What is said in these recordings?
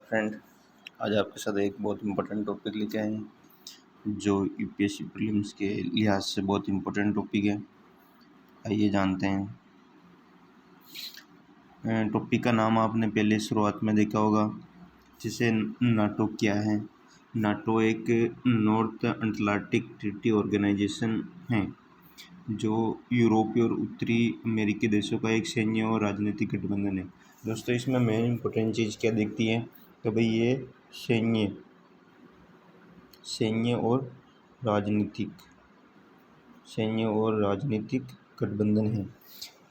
Friend, आज आपके साथ एक बहुत इम्पोर्टेंट टॉपिक लेके आए हैं जो यूपीएससी प्रीलिम्स के लिहाज से बहुत इम्पोर्टेंट टॉपिक है। आइए जानते हैं। टॉपिक का नाम आपने पहले शुरुआत में देखा होगा, जिसे नाटो क्या है। नाटो एक नॉर्थ अटलांटिक ट्रीटी ऑर्गेनाइजेशन है जो यूरोपीय और उत्तरी अमेरिकी देशों का एक सैन्य और राजनीतिक गठबंधन है। दोस्तों, इसमें मेन इम्पोर्टेंट चीज़ क्या दिखती है तो भाई ये सैन्य और राजनीतिक गठबंधन है।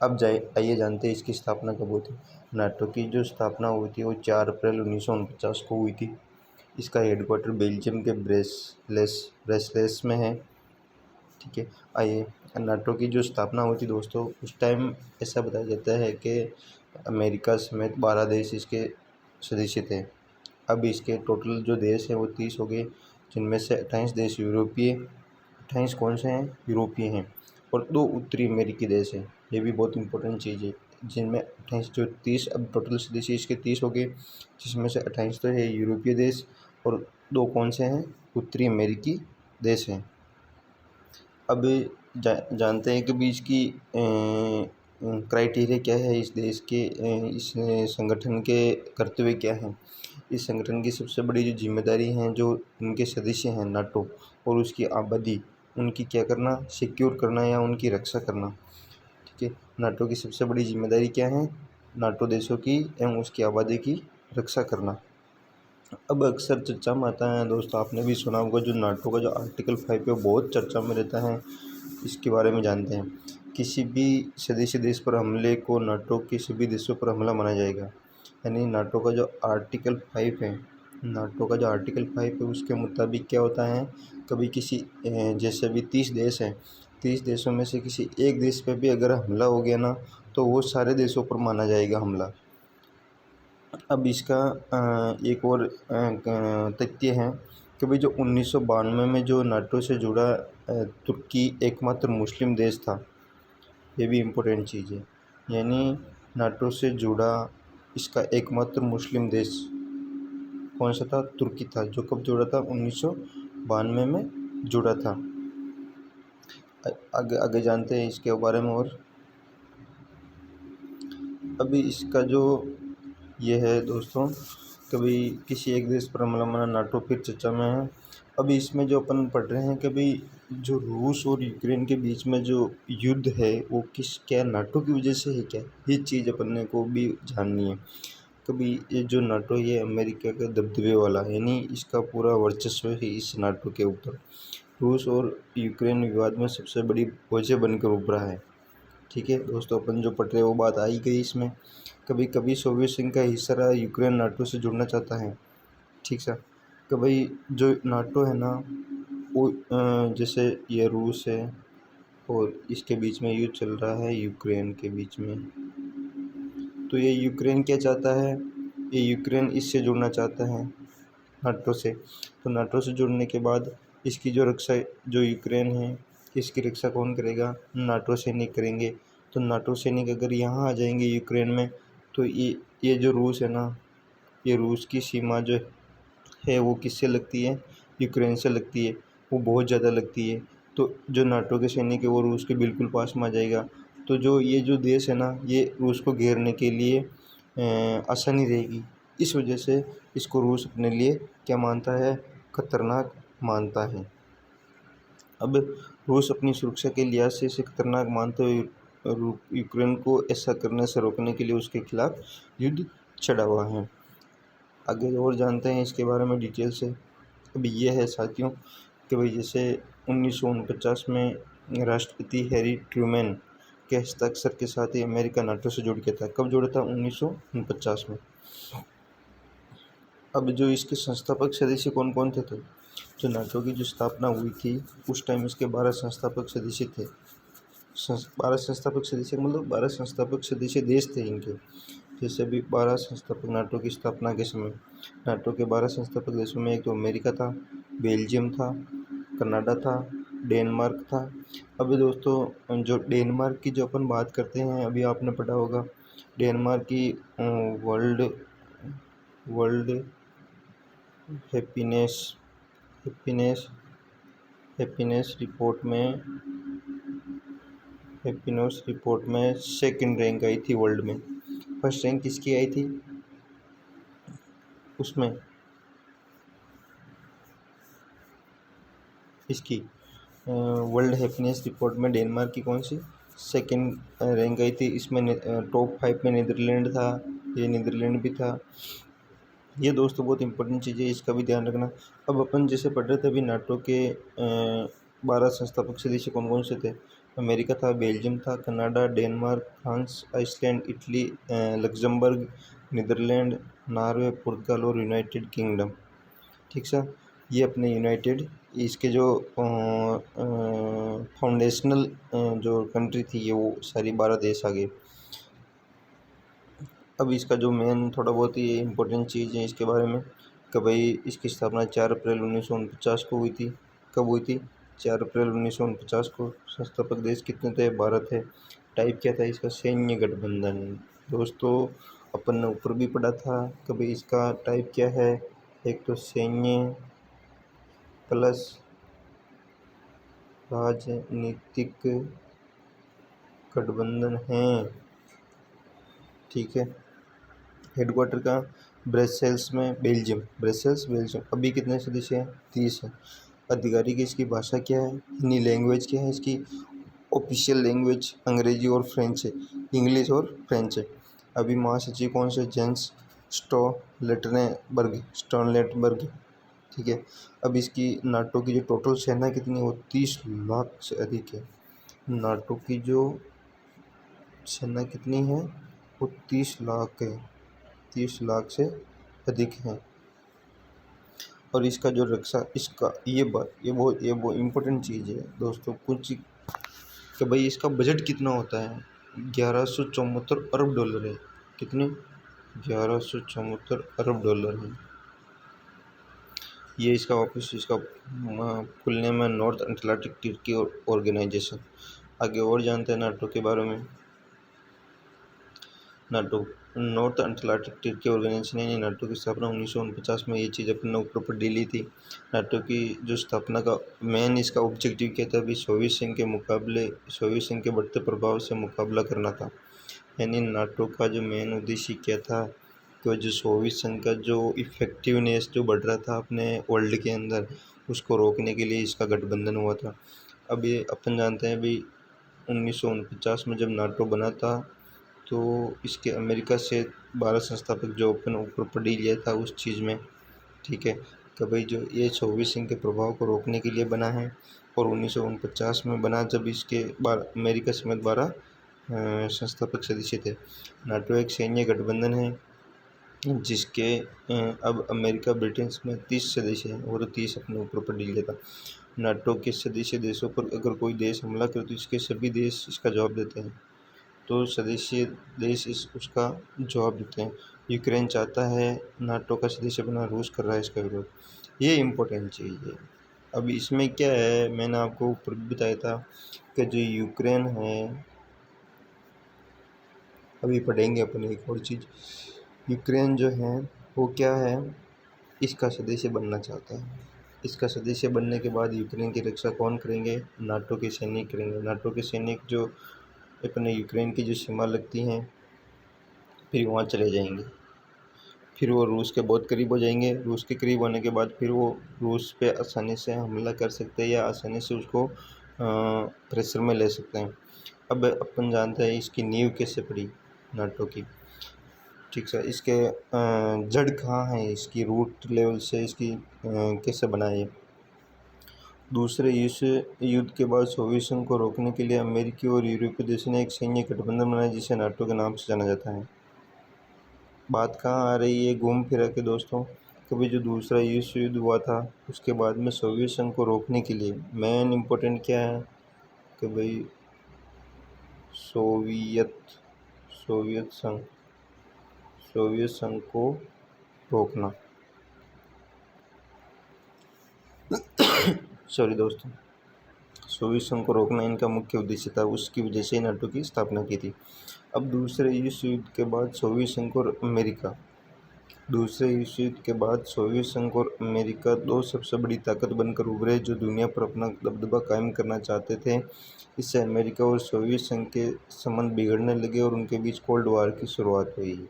अब आइए जानते हैं इसकी स्थापना कब हुई थी। नाटो की जो स्थापना हुई थी वो 4 अप्रैल 1949 को हुई थी। इसका हेडक्वार्टर बेल्जियम के ब्रेसलेस में है। ठीक है, आइए नाटो की जो स्थापना हुई थी दोस्तों, उस टाइम ऐसा बताया जाता है कि अमेरिका समेत 12 देश इसके सदस्य थे। अब इसके टोटल जो देश हैं वो 30 हो गए, जिनमें से 28 देश यूरोपीय 28 कौन से हैं? यूरोपीय हैं, और 2 उत्तरी अमेरिकी देश हैं। ये भी बहुत इंपॉर्टेंट चीज़ है, जिनमें 28 जो 30 अब टोटल सदस्य इसके 30 हो गए, जिसमें से 28 तो है यूरोपीय देश और 2 कौन से हैं? उत्तरी अमेरिकी देश हैं। अब जानते हैं कि भी इसकी क्राइटेरिया क्या है, इस देश के इस संगठन के कर्तव्य क्या हैं। इस संगठन की सबसे बड़ी जो जिम्मेदारी हैं, जो उनके सदस्य हैं नाटो और उसकी आबादी, उनकी क्या करना? सिक्योर करना या उनकी रक्षा करना। ठीक है, नाटो की सबसे बड़ी जिम्मेदारी क्या है? नाटो देशों की एवं उसकी आबादी की रक्षा करना। अब अक्सर चर्चा में आता है दोस्तों, आपने भी सुना होगा, जो नाटो का जो आर्टिकल 5 है बहुत चर्चा में रहता है। इसके बारे में जानते हैं। किसी भी सदस्य देश पर हमले को नाटो के सभी देशों पर हमला माना जाएगा। यानी नाटो का जो आर्टिकल 5 है उसके मुताबिक क्या होता है, कभी किसी जैसे अभी 30 देश हैं, 30 देशों में से किसी एक देश पर भी अगर हमला हो गया ना, तो वो सारे देशों पर माना जाएगा हमला। अब इसका एक और तथ्य है कि भाई जो 1992 में जो नाटो से जुड़ा तुर्की एकमात्र मुस्लिम देश था। ये भी इम्पोर्टेंट चीज़ है, यानी नाटो से जुड़ा इसका एकमात्र मुस्लिम देश कौन सा था? तुर्की था। जो कब जुड़ा था? 1992 में जुड़ा था। आगे आगे जानते हैं इसके बारे में। और अभी इसका जो ये है दोस्तों, कभी किसी एक देश पर हमला माना, नाटो फिर चर्चा में है। अभी इसमें जो अपन पढ़ रहे हैं कि भाई जो रूस और यूक्रेन के बीच में जो युद्ध है वो क्या नाटो की वजह से है क्या? ये चीज़ अपन को भी जाननी है। कभी ये जो नाटो ये अमेरिका के दबदबे वाला है, यानी इसका पूरा वर्चस्व है इस नाटो के ऊपर। रूस और यूक्रेन विवाद में सबसे बड़ी वजह बनकर उभरा है। ठीक है दोस्तों, अपन जो पढ़ रहे हैं वो बात आई गई इसमें। कभी कभी सोवियत संघ का हिस्सा रहा यूक्रेन नाटो से जुड़ना चाहता है। ठीक सा, कि भाई जो नाटो है ना वो जैसे ये रूस है और इसके बीच में युद्ध चल रहा है यूक्रेन के बीच में, तो ये यूक्रेन क्या चाहता है? ये यूक्रेन इससे जुड़ना चाहता है नाटो से। तो नाटो से जुड़ने के बाद इसकी जो रक्षा, जो यूक्रेन है इसकी रक्षा कौन करेगा? नाटो सैनिक करेंगे। तो नाटो सैनिक अगर यहाँ आ जाएंगे यूक्रेन में, तो ये जो रूस है ना, ये रूस की सीमा जो है वो किससे लगती है? यूक्रेन से लगती है। वो बहुत ज़्यादा लगती है। तो जो नाटो के सैनिक है वो रूस के बिल्कुल पास में आ जाएगा। तो जो ये जो देश है ना, ये रूस को घेरने के लिए आसानी रहेगी। इस वजह से इसको रूस अपने लिए क्या मानता है? खतरनाक मानता है। अब रूस अपनी सुरक्षा के लिहाज से इसे खतरनाक मानते हुए यूक्रेन को ऐसा करने से रोकने के लिए उसके खिलाफ युद्ध छेड़ा हुआ है। आगे और जानते हैं इसके बारे में डिटेल से। अब ये है साथियों कि भाई जैसे 1949 में राष्ट्रपति हैरी ट्रूमैन के हस्ताक्षर के साथ ही अमेरिका नाटो से जुड़ गया था। कब जुड़ा था? 1949 में। अब जो इसके संस्थापक सदस्य कौन कौन थे? तो जो नाटो की जो स्थापना हुई थी उस टाइम इसके 12 संस्थापक सदस्य थे। 12 संस्थापक सदस्य मतलब 12 संस्थापक सदस्य देश थे इनके। जैसे भी 12 संस्थापक नाटो की स्थापना के समय, नाटो के 12 संस्थापक देशों में एक तो अमेरिका था, बेल्जियम था, कनाडा था, डेनमार्क था। अभी दोस्तों जो डेनमार्क की जो अपन बात करते हैं, अभी आपने पढ़ा होगा डेनमार्क की world happiness happiness happiness report में सेकंड रैंक आई थी वर्ल्ड में। फर्स्ट रैंक किसकी आई थी उसमें? इसकी वर्ल्ड हैप्पीनेस रिपोर्ट में डेनमार्क की कौन सी सेकंड रैंक आई थी। इसमें टॉप 5 में नीदरलैंड था, ये नीदरलैंड भी था। ये दोस्तों बहुत इंपॉर्टेंट चीज़ है, इसका भी ध्यान रखना। अब अपन जैसे पढ़ रहे थे अभी, नाटो के 12 संस्थापक सदस्य कौन कौन से थे। अमेरिका था, बेल्जियम था, Canada, Denmark, France, Iceland, Italy, Luxembourg, Netherland, Norway, Portugal और यूनाइटेड किंगडम। ठीक सर, ये अपने यूनाइटेड इसके जो फाउंडेशनल जो कंट्री थी ये वो सारी 12 देश आ गए। अब इसका जो मेन थोड़ा बहुत ही इम्पोर्टेंट चीज़ है इसके बारे में कि भाई इसकी स्थापना 4 अप्रैल 1949 को हुई थी। कब हुई थी? 4 अप्रैल 1949 को। संस्थापक देश कितने थे? 12 थे। टाइप क्या था इसका? सैन्य गठबंधन। दोस्तों अपन ने ऊपर भी पढ़ा था कि भाई इसका टाइप क्या है। एक तो सैन्य प्लस राजनीतिक गठबंधन है। ठीक है। हेडक्वार्टर का ब्रसेल्स में, बेल्जियम, ब्रसेल्स बेल्जियम। अभी कितने सदस्य हैं? 30 है। अधिकारी की इसकी भाषा क्या है? हिंदी। लैंग्वेज क्या है इसकी? ऑफिशियल लैंग्वेज अंग्रेजी और फ्रेंच है, इंग्लिश और फ्रेंच है। अभी महासचिव कौन से? Jens Stoltenberg. ठीक है। अब इसकी नाटो की जो टोटल सेना कितनी है वो 30 लाख से अधिक है। नाटो की जो सेना कितनी है वो 30 लाख है, 30 लाख से अधिक है। और इसका जो रक्षा, इसका ये वो इम्पोर्टेंट चीज़ है दोस्तों कुछ कि भाई इसका बजट कितना होता है। 1174 अरब डॉलर है। कितने? 1174 अरब डॉलर है। ये इसका ऑफिस, इसका फुल नेम है नॉर्थ अटलांटिक ट्रीटी ऑर्गेनाइजेशन। आगे और जानते हैं नाटो के बारे में। NATO North Atlantic Treaty Organization है। नाटो की स्थापना 1949 में, ये चीज़ अपन ने ऊपर ऊपर ली थी। नाटो की जो स्थापना का मेन इसका ऑब्जेक्टिव क्या था? अभी सोवियत संघ के बढ़ते प्रभाव से मुकाबला करना था। यानी नाटो का जो मेन उद्देश्य क्या था कि जो सोवियत संघ का जो इफेक्टिवनेस जो बढ़ रहा था अपने वर्ल्ड के अंदर, उसको रोकने के लिए इसका गठबंधन हुआ था। अब ये अपन जानते हैं भाई 1949 में जब नाटो बना था तो इसके अमेरिका से 12 संस्थापक जो अपन ऊपर पढ़ ही लिया था उस चीज़ में। ठीक है कि भाई जो ये सोवियत संघ के प्रभाव को रोकने के लिए बना है। और 1949 में बना जब इसके अमेरिका समेत 12 संस्थापक सदस्य थे। नाटो एक सैन्य गठबंधन है जिसके अब अमेरिका ब्रिटेन में 30 सदस्य हैं, वो तो 30 अपने ऊपर पढ़ लिया था। नाटो के सदस्य देशों पर अगर कोई देश हमला करे तो इसके सभी देश इसका जवाब देते हैं। तो सदस्य देश उसका जवाब देते हैं। यूक्रेन चाहता है नाटो का सदस्य बना, रूस कर रहा है इसका विरोध। ये इम्पोर्टेंट चीज़ है। अब इसमें क्या है, मैंने आपको ऊपर भी बताया था कि जो यूक्रेन है, अभी पढ़ेंगे अपन एक और चीज़। यूक्रेन जो है वो क्या है, इसका सदस्य बनना चाहता है। इसका सदस्य बनने के बाद यूक्रेन की रक्षा कौन करेंगे? नाटो के सैनिक करेंगे। नाटो के सैनिक जो अपने यूक्रेन की जो सीमा लगती हैं फिर वहाँ चले जाएंगे। फिर वो रूस के बहुत करीब हो जाएंगे। रूस के करीब होने के बाद फिर वो रूस पे आसानी से हमला कर सकते हैं या आसानी से उसको प्रेशर में ले सकते हैं। अब अपन जानते हैं इसकी नींव कैसे पड़ी नाटो की। ठीक है, इसके जड़ कहाँ है, इसकी रूट लेवल से इसकी कैसे बनाए। दूसरे युद्ध के बाद सोवियत संघ को रोकने के लिए अमेरिकी और यूरोपीय देशों ने एक सैन्य गठबंधन बनाया जिसे नाटो के नाम से जाना जाता है। बात कहाँ आ रही है घूम फिरा के दोस्तों? कभी जो दूसरा विश्व युद्ध हुआ था उसके बाद में सोवियत संघ को रोकने के लिए मेन इम्पोर्टेंट क्या है कि भाई सोवियत संघ को रोकना। सॉरी दोस्तों, सोवियत संघ को रोकना इनका मुख्य उद्देश्य था। उसकी वजह से नाटो की स्थापना की थी। अब दूसरे विश्व युद्ध के बाद सोवियत संघ और अमेरिका दूसरे विश्व युद्ध के बाद सोवियत संघ और अमेरिका दो सबसे बड़ी ताकत बनकर उभरे जो दुनिया पर अपना दबदबा कायम करना चाहते थे। इससे अमेरिका और सोवियत संघ के संबंध बिगड़ने लगे और उनके बीच कोल्ड वॉर की शुरुआत हुई।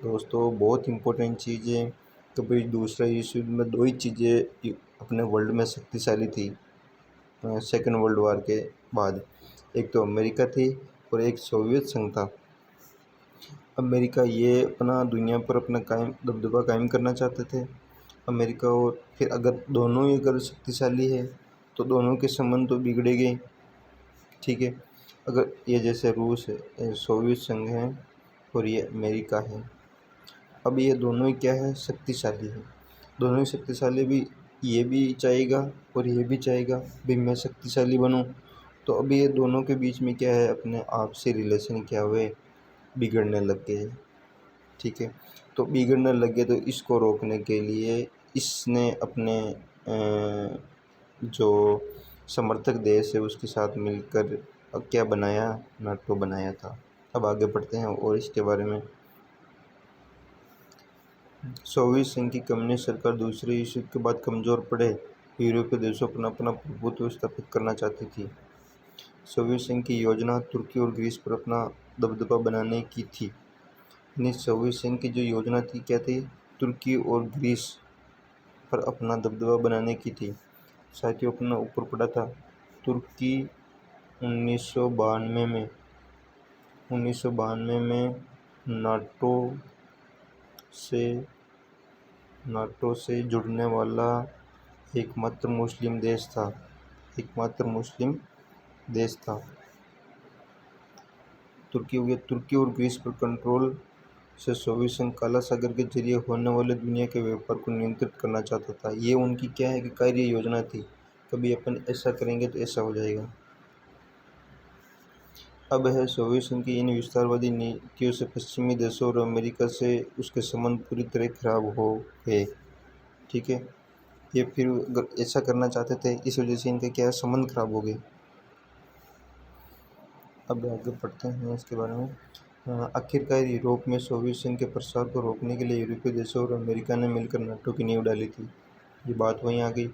दोस्तों, बहुत इम्पोर्टेंट चीज़ है कि भाई दूसरा विश्व युद्ध में दो ही चीज़ें अपने वर्ल्ड में शक्तिशाली थी सेकेंड वर्ल्ड वॉर के बाद। एक तो अमेरिका थी और एक सोवियत संघ था। अमेरिका ये अपना दुनिया पर अपना दबदबा कायम करना चाहते थे। अमेरिका और फिर अगर दोनों ही अगर शक्तिशाली है तो दोनों के संबंध तो बिगड़ेंगे। ठीक है, अगर ये जैसे रूस है, ये सोवियत संघ है और ये अमेरिका है। अब ये दोनों ही क्या है, शक्तिशाली है। दोनों ही शक्तिशाली भी, ये भी चाहेगा और ये भी चाहेगा भी मैं शक्तिशाली बनूं। तो अभी ये दोनों के बीच में क्या है, अपने आपसी रिलेशन क्या हुए, बिगड़ने लग गए। ठीक है, तो बिगड़ने लग गए तो इसको रोकने के लिए इसने अपने जो समर्थक देश है उसके साथ मिलकर क्या बनाया, नाटो बनाया था। अब आगे बढ़ते हैं और इसके बारे में। सोवियत संघ की कम्युनिस्ट सरकार दूसरे विश्व युद्ध के बाद कमज़ोर पड़े यूरोपीय देशों पर अपना प्रभुत्व स्थापित करना चाहती थी। सोवियत संघ की योजना तुर्की और ग्रीस पर अपना दबदबा बनाने की थी। यानी सोवियत संघ की जो योजना थी क्या थी, तुर्की और ग्रीस पर अपना दबदबा बनाने की थी। साथियों, अपना ऊपर पड़ा था तुर्की 1992 में नाटो से जुड़ने वाला एकमात्र मुस्लिम देश था। तुर्की और ग्रीस पर कंट्रोल से सोवियत संघ काला सागर के जरिए होने वाले दुनिया के व्यापार को नियंत्रित करना चाहता था। ये उनकी क्या है कि कार्य योजना थी, कभी अपन ऐसा करेंगे तो ऐसा हो जाएगा। अब है सोवियत संघ की इन विस्तारवादी नीतियों से पश्चिमी देशों और अमेरिका से उसके संबंध पूरी तरह खराब हो गए। ठीक है, ये फिर अगर ऐसा करना चाहते थे, इस वजह से इनके क्या संबंध खराब हो गए। अब आगे पढ़ते हैं इसके बारे में। आखिरकार यूरोप में सोवियत संघ के प्रसार को रोकने के लिए यूरोपीय देशों और अमेरिका ने मिलकर नाटो की नींव डाली थी। ये बात वहीं आ गई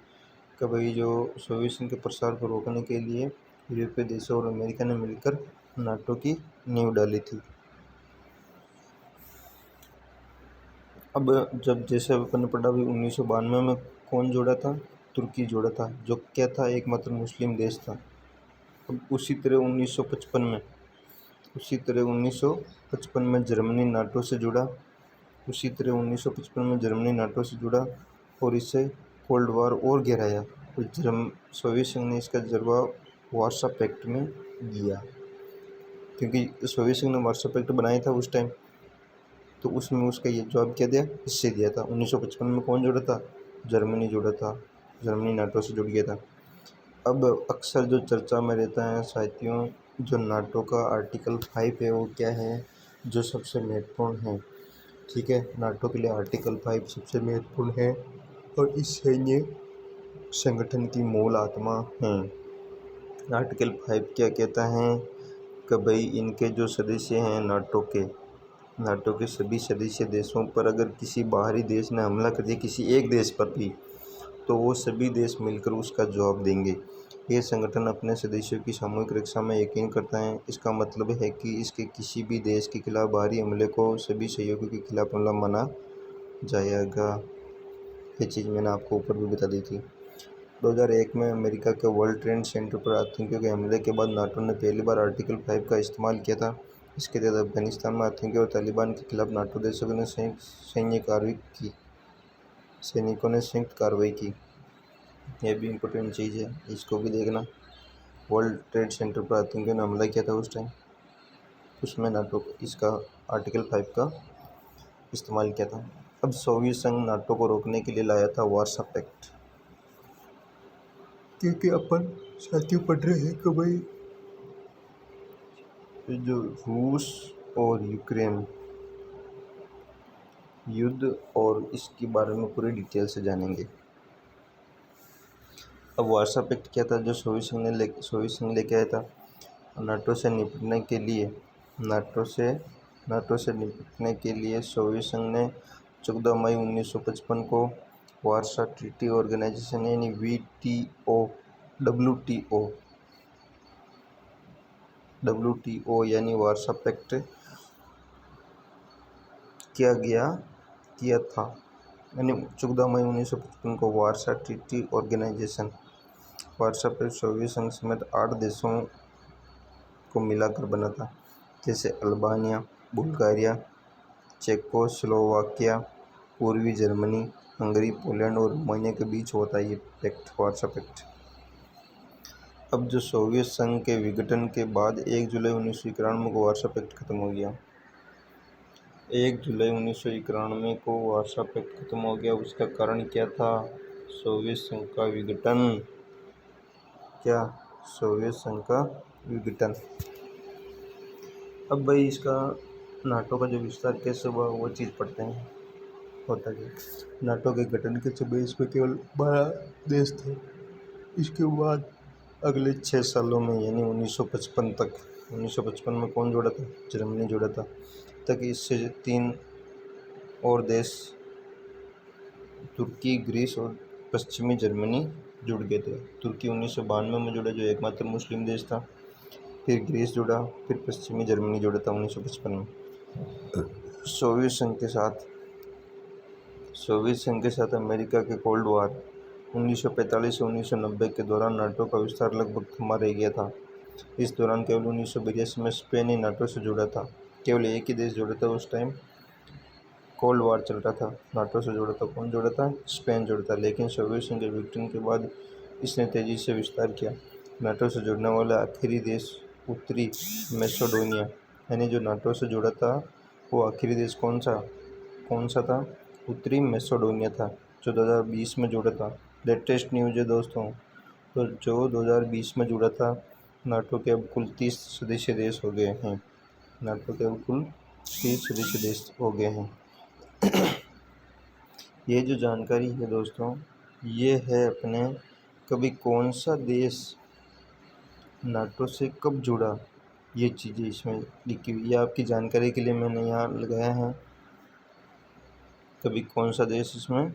कि भाई जो सोवियत संघ के प्रसार को रोकने के लिए यूरोपीय देशों और अमेरिका ने मिलकर नाटो की नींव डाली थी। अब जब जैसे अपन ने पढ़ा भी 1992 में कौन जोड़ा था, तुर्की जोड़ा था, जो क्या था, एकमात्र मुस्लिम देश था। अब उसी तरह 1955 में जर्मनी नाटो से जुड़ा। उसी तरह 1955 में जर्मनी नाटो से जुड़ा और इससे कोल्ड वॉर और गहराया। और सोवियत संघ ने इसका जवाब वार्सा पैक्ट में दिया, क्योंकि सोवियत संघ ने वार्सा पैक्ट बनाया था उस टाइम, तो उसमें उसका ये जवाब क्या दिया, इससे दिया था। 1955 में कौन जुड़ा था, जर्मनी जुड़ा था, जर्मनी नाटो से जुड़ गया था। अब अक्सर जो चर्चा में रहता है साथियों, जो नाटो का आर्टिकल 5 है वो क्या है, जो सबसे महत्वपूर्ण है। ठीक है, नाटो के लिए आर्टिकल 5 सबसे महत्वपूर्ण है और इस सैन्य संगठन की मूल आत्मा है। आर्टिकल 5 क्या कहता है कि भाई इनके जो सदस्य हैं नाटो के सभी सदस्य देशों पर अगर किसी बाहरी देश ने हमला कर दिया किसी एक देश पर भी, तो वो सभी देश मिलकर उसका जवाब देंगे। ये संगठन अपने सदस्यों की सामूहिक रक्षा में यकीन करता है। इसका मतलब है कि इसके किसी भी देश के खिलाफ बाहरी हमले को सभी सहयोगियों के खिलाफ हमला माना जाएगा। ये चीज़ मैंने आपको ऊपर भी बता दी थी। 2001 में अमेरिका के वर्ल्ड ट्रेड सेंटर पर आतंकियों के हमले के बाद नाटो ने पहली बार आर्टिकल 5 का इस्तेमाल किया था। इसके तहत अफगानिस्तान में आतंकियों और तालिबान के खिलाफ नाटो देशों ने सैनिकों ने संयुक्त कार्रवाई की। यह भी इम्पोर्टेंट चीज़ है, इसको भी देखना। वर्ल्ड ट्रेड सेंटर पर आतंकियों ने हमला किया था उस टाइम, उसमें नाटो इसका आर्टिकल 5 का इस्तेमाल किया था। अब सोवियत संघ नाटो को रोकने के लिए लाया था वार्सा पैक्ट, क्योंकि अपन साथियों पढ़ रहे हैं कि भाई जो रूस और यूक्रेन युद्ध और इसके बारे में पूरी डिटेल से जानेंगे। अब वार्सा पैक्ट क्या था, जो सोवियत संघ लेके आया था नाटो से निपटने के लिए। नाटो से नाटो से निपटने के लिए सोवियत संघ ने 14 मई 1955 को वार्सा ट्रीटी ऑर्गेनाइजेशन यानी WTO यानी वार्सा पैक्ट किया था। यानी 14 मई 1955 को Warsaw Treaty Organization Warsaw Pact Soviet संघ समेत 8 देशों को मिलाकर बना था, जैसे अल्बानिया, बुल्गारिया, चेकोस्लोवाकिया, पूर्वी जर्मनी, हंगरी, पोलैंड और रोमानिया के बीच होता है ये पैक्ट, वार्सा पैक्ट। अब जो सोवियत संघ के विघटन के बाद 1 जुलाई 1991 को वार्सा पैक्ट खत्म हो गया। 1 जुलाई 1991 को वार्सा पैक्ट खत्म हो गया। उसका कारण क्या था? सोवियत संघ का विघटन। क्या? सोवियत संघ का विघटन। अब भाई इसका नाटो का जो विस्तार कैसे हुआ वो चीज़ पढ़ते हैं। होता क्या? नाटो के गठन के समय इसमें केवल 12 देश थे। इसके बाद अगले 6 सालों में यानी 1955 तक, 1955 में कौन जुड़ा था? जर्मनी जुड़ा था। तक इससे 3 और देश तुर्की, ग्रीस और पश्चिमी जर्मनी जुड़ गए थे। तुर्की 1992 में जुड़ा, जो एकमात्र मुस्लिम देश था। फिर ग्रीस जुड़ा, फिर पश्चिमी जर्मनी जुड़ा था 1955 में। सोवियत संघ के साथ अमेरिका के कोल्ड वार 1945 से 1990 के दौरान नाटो का विस्तार लगभग थमा रह गया था। इस दौरान केवल 1982 में स्पेन ही नाटो से जुड़ा था। केवल एक ही देश जुड़ा था उस टाइम, कोल्ड वार चल रहा था। नाटो से जुड़ा था, कौन जुड़ा था? स्पेन जुड़ा था। लेकिन सोवियत संघ के विघटन के बाद इसने तेज़ी से विस्तार किया। नाटो से जुड़ने वाला आखिरी देश उत्तरी मैसेडोनिया, यानी जो नाटो से जुड़ा था वो आखिरी देश कौन सा था? उत्तरी मैसेडोनिया था, जो 2020 में जुड़ा था। लेटेस्ट न्यूज़ है दोस्तों। तो जो 2020 में जुड़ा था, नाटो के अब कुल 30 सदस्य देश हो गए हैं। नाटो के अब कुल 30 सदस्य देश हो गए हैं। ये जो जानकारी है दोस्तों, ये है अपने कभी कौन सा देश नाटो से कब जुड़ा, ये चीज़ें इसमें लिखी हुई है। आपकी जानकारी के लिए मैंने यहाँ लगाया है कभी कौन सा देश इसमें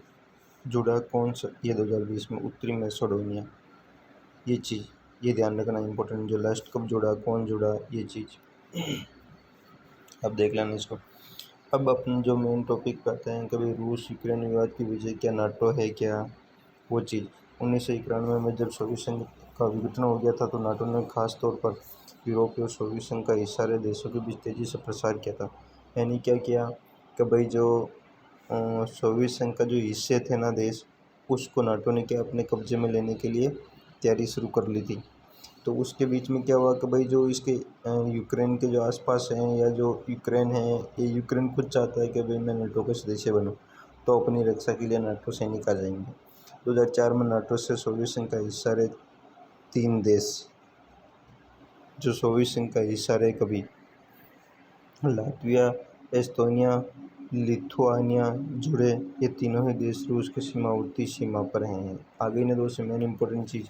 जुड़ा, कौन सा। ये 2020 में उत्तरी मैसेडोनिया। ये चीज़ ये ध्यान रखना इम्पोर्टेंट, जो लास्ट कब जुड़ा, कौन जुड़ा, ये चीज़ अब देख लेना इसको। अब अपने जो मेन टॉपिक पे आते हैं, कभी रूस यूक्रेन विवाद की वजह क्या नाटो है क्या, वो चीज़। 1991 में जब सोवियत संघ का विघटन हो गया था तो नाटो ने खास तौर पर यूरोपीय और सोवियत संघ का हिस्सा रहे देशों के बीच तेज़ी से प्रसार किया था। यानी क्या किया कि भाई जो सोवियत संघ का जो हिस्से थे ना देश, उसको नाटो ने क्या अपने कब्जे में लेने के लिए तैयारी शुरू कर ली थी। तो उसके बीच में क्या हुआ कि भाई जो इसके यूक्रेन के जो आसपास हैं, या जो यूक्रेन है, ये यूक्रेन खुद चाहता है कि भाई मैं नाटो का सदस्य बनूं, तो अपनी रक्षा के लिए नाटो सैनिक आ जाएंगे। 2004 में नाटो से सोवियत संघ का हिस्सा रहे 3 देश, जो सोवियत संघ का हिस्सा रहे कभी, लातविया, एस्टोनिया, लिथुआनिया जुड़े। ये तीनों ही देश रूस के सीमावर्ती सीमा पर हैं। आगे ने दोस्तों मेन इम्पोर्टेंट चीज़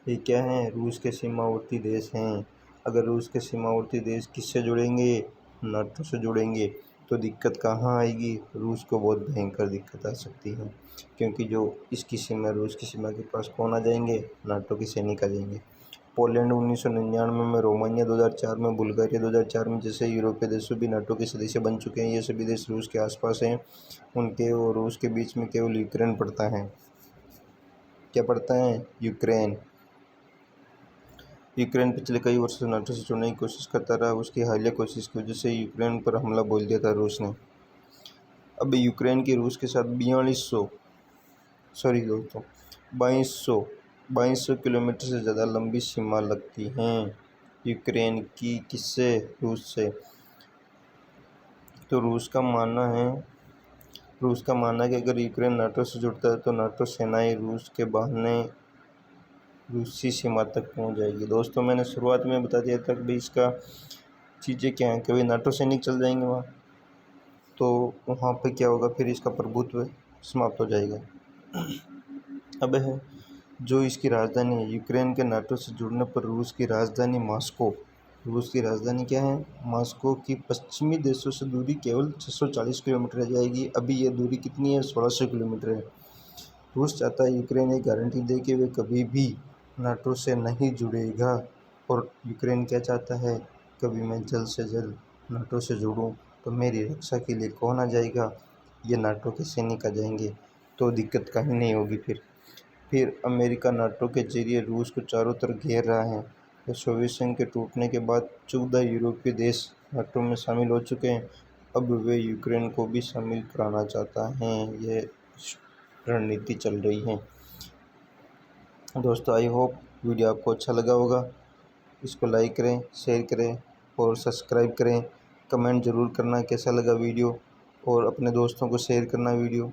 ये क्या है? रूस के सीमावर्ती देश हैं। अगर रूस के सीमावर्ती देश किससे जुड़ेंगे? नाटो से जुड़ेंगे। तो दिक्कत कहाँ आएगी? रूस को बहुत भयंकर दिक्कत आ सकती है, क्योंकि जो इसकी सीमा, रूस की सीमा के पास कौन आ जाएंगे? नाटो के सैनिक आ जाएंगे। पोलैंड 1999 में, रोमानिया 2004 में, बुल्गारिया 2004 में जैसे यूरोपीय देशों भी नाटो के सदस्य बन चुके हैं। ये सभी देश रूस के आसपास हैं। उनके और रूस के बीच में केवल यूक्रेन पड़ता है। क्या पड़ता है? यूक्रेन। यूक्रेन पिछले कई वर्षों से नाटो से जुड़ने की कोशिश करता रहा। उसकी हालिया कोशिश की वजह से यूक्रेन पर हमला बोल दिया था रूस ने। अब यूक्रेन की रूस के साथ 2200 किलोमीटर से ज़्यादा लंबी सीमा लगती हैं यूक्रेन की। किससे? रूस से। तो रूस का मानना है कि अगर यूक्रेन नाटो से जुड़ता है तो नाटो सेनाएं रूस के बहाने रूसी सीमा तक पहुंच जाएगी। दोस्तों मैंने शुरुआत में बता दिया था कि भाई इसका चीज़ें क्या हैं, कभी नाटो सैनिक चल जाएंगे वहाँ, तो वहाँ पे क्या होगा? फिर इसका प्रभुत्व समाप्त हो जाएगा। अब है जो इसकी राजधानी है, यूक्रेन के नाटो से जुड़ने पर रूस की राजधानी मॉस्को रूस की राजधानी क्या है? मॉस्को की पश्चिमी देशों से दूरी केवल 640 किलोमीटर रह जाएगी। अभी यह दूरी कितनी है? 1600 किलोमीटर है। रूस चाहता है यूक्रेन एक गारंटी दे कि वे कभी भी नाटो से नहीं जुड़ेगा, और यूक्रेन क्या चाहता है? कभी मैं जल्द से जल्द नाटो से जुड़ूं तो मेरी रक्षा के लिए कौन आ जाएगा? ये नाटो के सैनिक आ जाएंगे, तो दिक्कत कहीं नहीं होगी। फिर अमेरिका नाटो के जरिए रूस को चारों तरफ घेर रहा है। तो सोवियत संघ के टूटने के बाद 14 यूरोपीय देश नाटो में शामिल हो चुके हैं। अब वे यूक्रेन को भी शामिल कराना चाहता हैं। यह रणनीति चल रही है। दोस्तों, आई होप वीडियो आपको अच्छा लगा होगा। इसको लाइक करें, शेयर करें और सब्सक्राइब करें। कमेंट ज़रूर करना कैसा लगा वीडियो, और अपने दोस्तों को शेयर करना वीडियो।